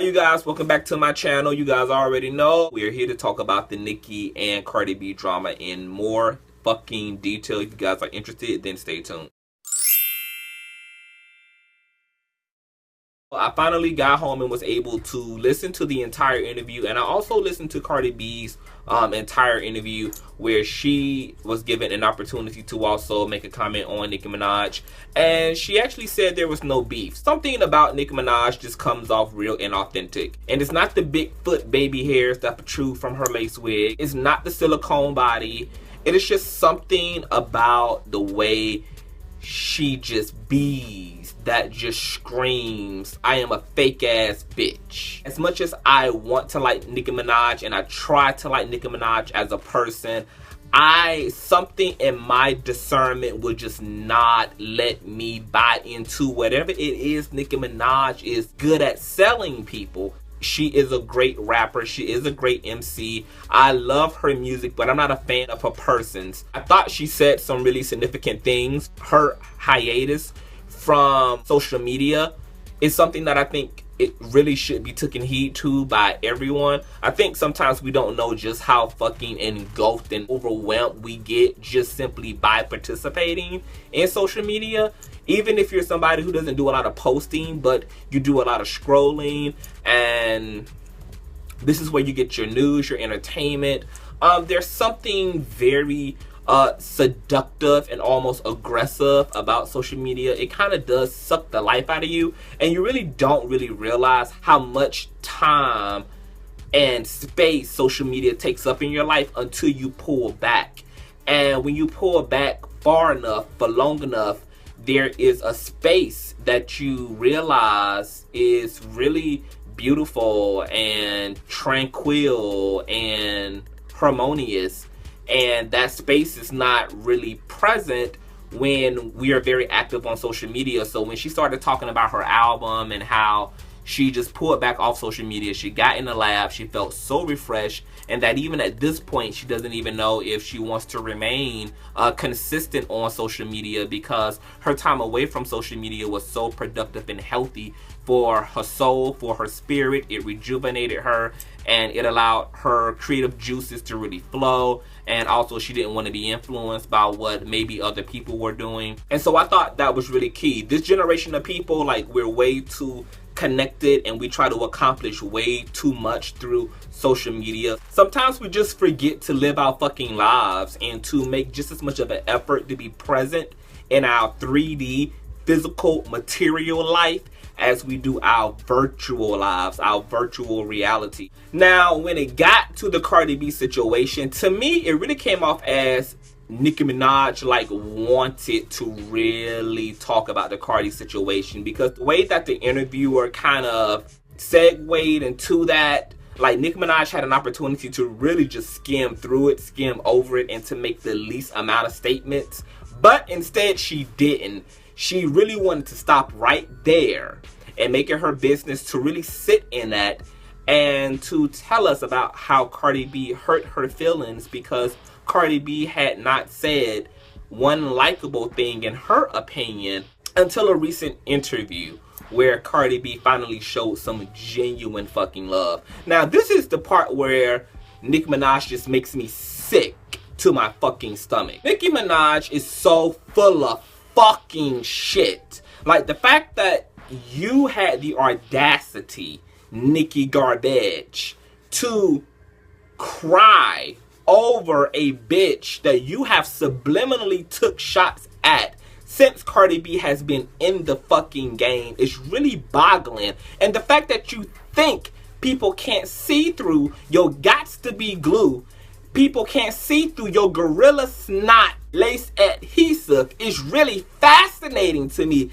You guys, welcome back to my channel. You guys already know we are here to talk about the Nicki and Cardi B drama in more fucking detail. If you guys are interested, then stay tuned. I finally got home and was able to listen to the entire interview, and I also listened to Cardi B's entire interview where she was given an opportunity to also make a comment on Nicki Minaj, and she actually said there was no beef. Something about Nicki Minaj just comes off real inauthentic, and it's not the Bigfoot baby hairs that protrude from her lace wig. It's not the silicone body. It is just something about the way she just bees that just screams, I am a fake ass bitch. As much as I want to like Nicki Minaj and I try to like Nicki Minaj as a person, something in my discernment would just not let me buy into whatever it is Nicki Minaj is good at selling people. She is a great rapper. She is a great MC. I love her music, but I'm not a fan of her persons. I thought she said some really significant things. Her hiatus from social media is something that I think it really should be taken heed to by everyone. I think sometimes we don't know just how fucking engulfed and overwhelmed we get just simply by participating in social media. Even if you're somebody who doesn't do a lot of posting, but you do a lot of scrolling, and this is where you get your news, your entertainment. There's something very seductive and almost aggressive about social media. It kind of does suck the life out of you, and you really don't realize how much time and space social media takes up in your life until you pull back. And when you pull back far enough, for long enough, there is a space that you realize is really beautiful and tranquil and harmonious. And that space is not really present when we are very active on social media. So when she started talking about her album and how she just pulled back off social media, she got in the lab, she felt so refreshed, and that even at this point she doesn't even know if she wants to remain consistent on social media, because her time away from social media was so productive and healthy for her soul, for her spirit. It rejuvenated her and it allowed her creative juices to really flow, and also she didn't want to be influenced by what maybe other people were doing. And so I thought that was really key. This generation of people, like, we're way too connected and we try to accomplish way too much through social media. Sometimes we just forget to live our fucking lives and to make just as much of an effort to be present in our 3D physical material life as we do our virtual lives, our virtual reality. Now, when it got to the Cardi B situation, to me it really came off as Nicki Minaj wanted to really talk about the Cardi situation, because the way that the interviewer kind of segued into that, Nicki Minaj had an opportunity to really just skim through it, skim over it, and to make the least amount of statements. But instead she didn't. She really wanted to stop right there and make it her business to really sit in that and to tell us about how Cardi B hurt her feelings, because Cardi B had not said one likable thing in her opinion until a recent interview where Cardi B finally showed some genuine fucking love. Now, this is the part where Nicki Minaj just makes me sick to my fucking stomach. Nicki Minaj is so full of fucking shit. Like, the fact that you had the audacity, Nicki Garbage, to cry over a bitch that you have subliminally took shots at since Cardi B has been in the fucking game is really boggling. And the fact that you think people can't see through your gots to be glue, people can't see through your gorilla snot lace adhesive, is really fascinating to me.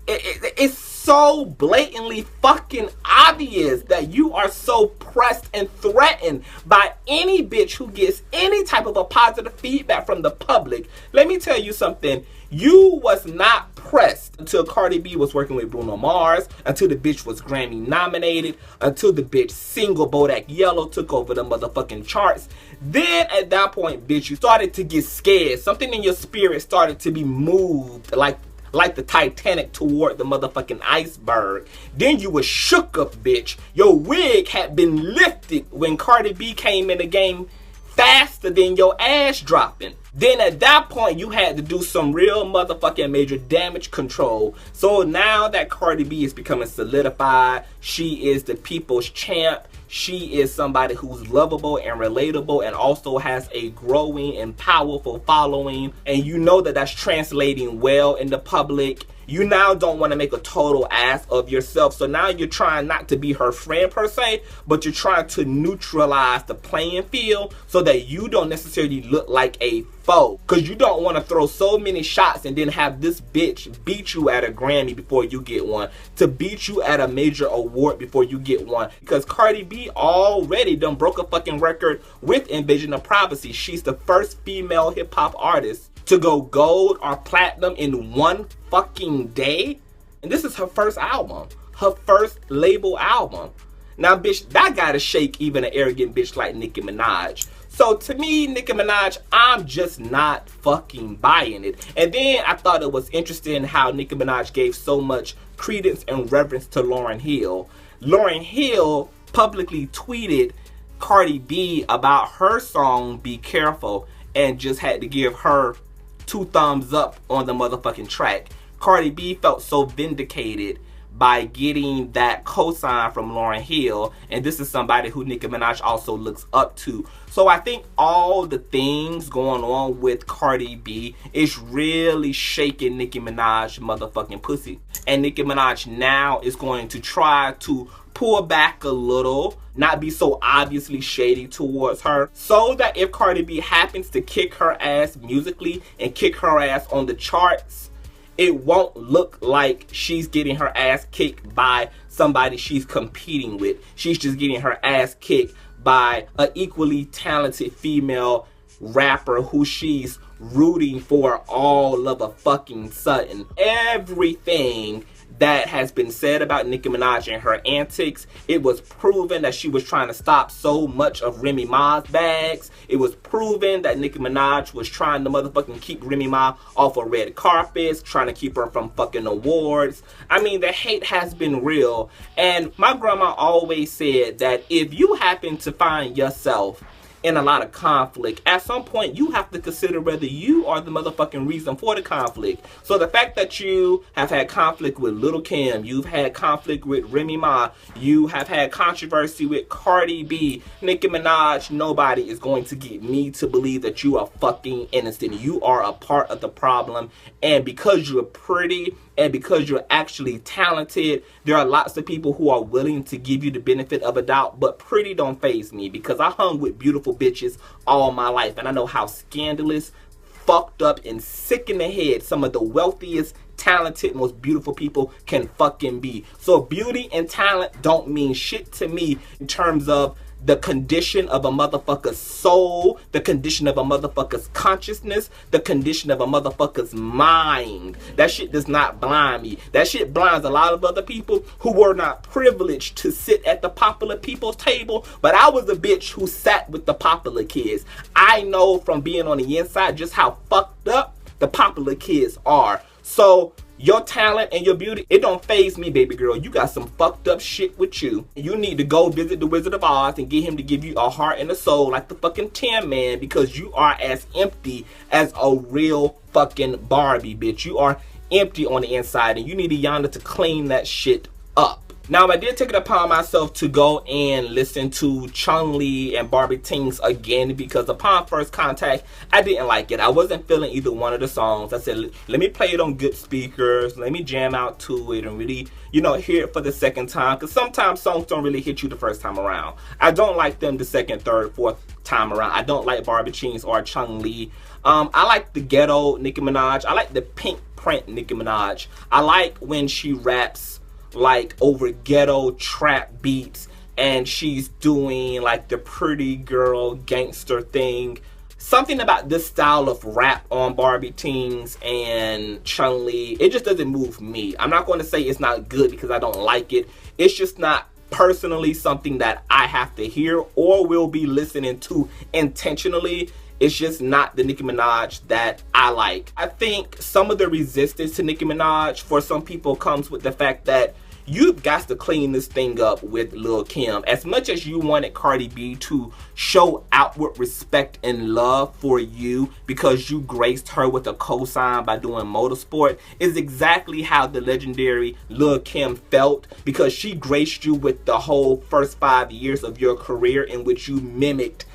It's so blatantly fucking obvious that you are so pressed and threatened by any bitch who gets any type of a positive feedback from the public. Let me tell you something. You was not pressed until Cardi B was working with Bruno Mars, until the bitch was Grammy nominated, until the bitch single Bodak Yellow took over the motherfucking charts. Then at that point, bitch, you started to get scared. Something in your spirit started to be moved, like like the Titanic toward the motherfucking iceberg. Then you was shook up, bitch. Your wig had been lifted when Cardi B came in the game faster than your ass dropping. Then at that point, you had to do some real motherfucking major damage control. So now that Cardi B is becoming solidified, she is the people's champ. She is somebody who's lovable and relatable and also has a growing and powerful following. And you know that that's translating well in the public. You now don't want to make a total ass of yourself. So now you're trying not to be her friend per se, but you're trying to neutralize the playing field so that you don't necessarily look like a foe. Because you don't want to throw so many shots and then have this bitch beat you at a Grammy before you get one. To beat you at a major award before you get one. Because Cardi B already done broke a fucking record with Invasion of Privacy. She's the first female hip hop artist to go gold or platinum in one fucking day. And this is her first album. Her first label album. Now, bitch, that gotta shake even an arrogant bitch like Nicki Minaj. So to me, Nicki Minaj, I'm just not fucking buying it. And then I thought it was interesting how Nicki Minaj gave so much credence and reverence to Lauryn Hill. Lauryn Hill publicly tweeted Cardi B about her song Be Careful and just had to give her 2 thumbs up on the motherfucking track. Cardi B felt so vindicated by getting that cosign from Lauryn Hill, and this is somebody who Nicki Minaj also looks up to. So I think all the things going on with Cardi B is really shaking Nicki Minaj motherfucking pussy. And Nicki Minaj now is going to try to pull back a little, not be so obviously shady towards her, so that if Cardi B happens to kick her ass musically and kick her ass on the charts, it won't look like she's getting her ass kicked by somebody she's competing with. She's just getting her ass kicked by an equally talented female rapper who she's rooting for all of a fucking sudden. Everything that has been said about Nicki Minaj and her antics, it was proven that she was trying to stop so much of Remy Ma's bags. It was proven that Nicki Minaj was trying to motherfucking keep Remy Ma off of red carpets, trying to keep her from fucking awards. I mean, the hate has been real. And my grandma always said that if you happen to find yourself in a lot of conflict, at some point you have to consider whether you are the motherfucking reason for the conflict. So the fact that you have had conflict with Lil' Kim, you've had conflict with Remy Ma, you have had controversy with Cardi B, Nicki Minaj, nobody is going to get me to believe that you are fucking innocent. You are a part of the problem, and because you're pretty and because you're actually talented, there are lots of people who are willing to give you the benefit of a doubt, but pretty don't faze me because I hung with beautiful bitches all my life, and I know how scandalous, fucked up, and sick in the head some of the wealthiest, talented, most beautiful people can fucking be. So beauty and talent don't mean shit to me in terms of the condition of a motherfucker's soul, the condition of a motherfucker's consciousness, the condition of a motherfucker's mind. That shit does not blind me. That shit blinds a lot of other people who were not privileged to sit at the popular people's table, but I was a bitch who sat with the popular kids. I know from being on the inside just how fucked up the popular kids are. So your talent and your beauty, it don't faze me, baby girl. You got some fucked up shit with you. You need to go visit the Wizard of Oz and get him to give you a heart and a soul like the fucking Tin Man, because you are as empty as a real fucking Barbie, bitch. You are empty on the inside, and you need a Yonder to clean that shit up. Now, I did take it upon myself to go and listen to Chun-Li and Barbie Tings again, because upon first contact, I didn't like it. I wasn't feeling either one of the songs. I said, let me play it on good speakers. Let me jam out to it and really, hear it for the second time. Because sometimes songs don't really hit you the first time around. I don't like them the second, third, fourth time around. I don't like Barbie Tings or Chun-Li. I like the ghetto Nicki Minaj. I like the pink print Nicki Minaj. I like when she raps like over ghetto trap beats and she's doing like the pretty girl gangster thing. Something about this style of rap on Barbie Tings and Chun-Li, it just doesn't move me. I'm not going to say it's not good because I don't like it. It's just not personally something that I have to hear or will be listening to intentionally. It's just not the Nicki Minaj that I like. I think some of the resistance to Nicki Minaj for some people comes with the fact that you've got to clean this thing up with Lil' Kim. As much as you wanted Cardi B to show outward respect and love for you because you graced her with a cosign by doing Motorsport, is exactly how the legendary Lil' Kim felt, because she graced you with the whole first 5 years of your career in which you mimicked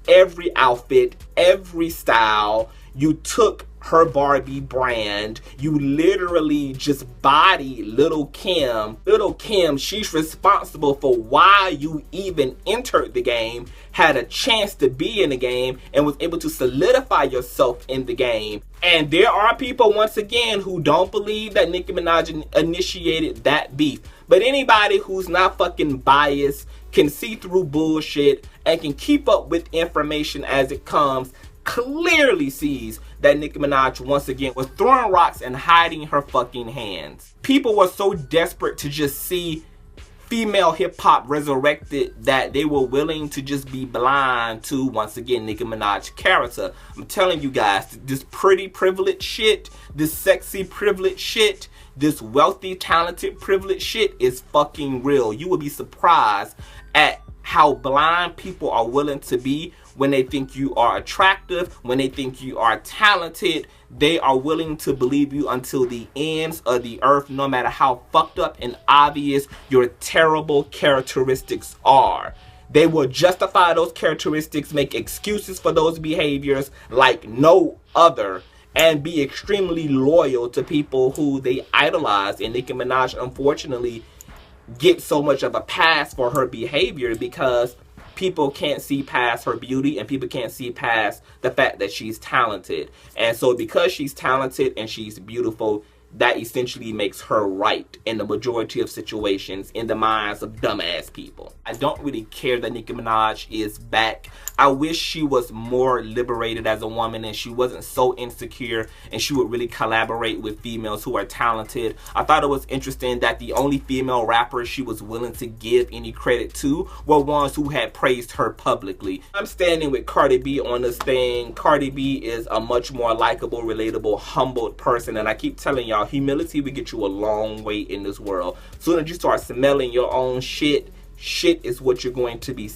every outfit, every style. You took her Barbie brand. You literally just body Lil' Kim. Lil' Kim, she's responsible for why you even entered the game, had a chance to be in the game, and was able to solidify yourself in the game. And there are people, once again, who don't believe that Nicki Minaj initiated that beef. But anybody who's not fucking biased, can see through bullshit, and can keep up with information as it comes, clearly sees that Nicki Minaj once again was throwing rocks and hiding her fucking hands. People were so desperate to just see female hip-hop resurrected that they were willing to just be blind to, once again, Nicki Minaj's character. I'm telling you guys, this pretty privileged shit, this sexy privileged shit, this wealthy, talented, privileged shit is fucking real. You will be surprised at how blind people are willing to be when they think you are attractive, when they think you are talented. They are willing to believe you until the ends of the earth, no matter how fucked up and obvious your terrible characteristics are. They will justify those characteristics, make excuses for those behaviors like no other, and be extremely loyal to people who they idolize. And Nicki Minaj, unfortunately, gets so much of a pass for her behavior because people can't see past her beauty, and people can't see past the fact that she's talented. And so because she's talented and she's beautiful, that essentially makes her right in the majority of situations in the minds of dumbass people. I don't really care that Nicki Minaj is back. I wish she was more liberated as a woman and she wasn't so insecure, and she would really collaborate with females who are talented. I thought it was interesting that the only female rappers she was willing to give any credit to were ones who had praised her publicly. I'm standing with Cardi B on this thing. Cardi B is a much more likable, relatable, humbled person, and I keep telling y'all, humility will get you a long way in this world. Soon as you start smelling your own shit, shit is what you're going to be.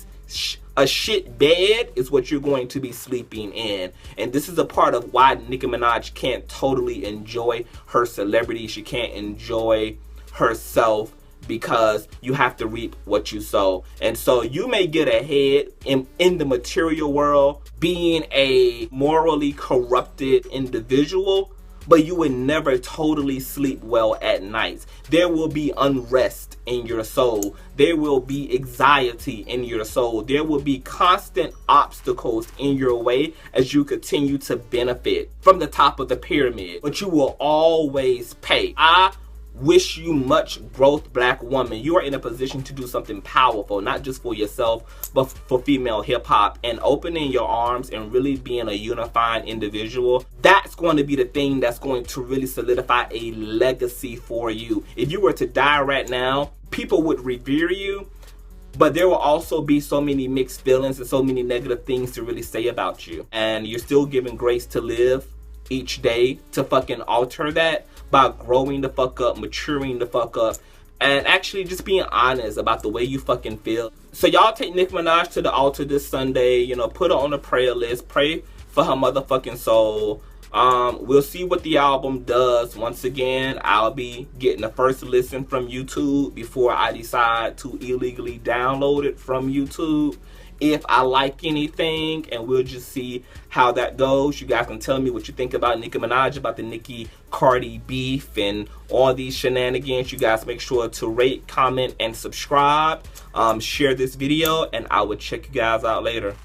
A shit bed is what you're going to be sleeping in. And this is a part of why Nicki Minaj can't totally enjoy her celebrity. She can't enjoy herself, because you have to reap what you sow. And so you may get ahead in the material world being a morally corrupted individual, but you would never totally sleep well at night. There will be unrest in your soul. There will be anxiety in your soul. There will be constant obstacles in your way as you continue to benefit from the top of the pyramid. But you will always pay. I wish you much growth, black woman. You are in a position to do something powerful, not just for yourself, but for female hip-hop. And opening your arms and really being a unifying individual, that's going to be the thing that's going to really solidify a legacy for you. If you were to die right now, people would revere you, but there will also be so many mixed feelings and so many negative things to really say about you. And you're still given grace to live each day to fucking alter that by growing the fuck up, maturing the fuck up, and actually just being honest about the way you fucking feel. So y'all take Nicki Minaj to the altar this Sunday. You know, put her on the prayer list. Pray for her motherfucking soul. We'll see what the album does. Once again, I'll be getting the first listen from YouTube before I decide to illegally download it from YouTube. If I like anything, and we'll just see how that goes. You guys can tell me what you think about Nicki Minaj, about the Nicki Cardi beef and all these shenanigans. You guys make sure to rate, comment, and subscribe. Share this video, and I will check you guys out later.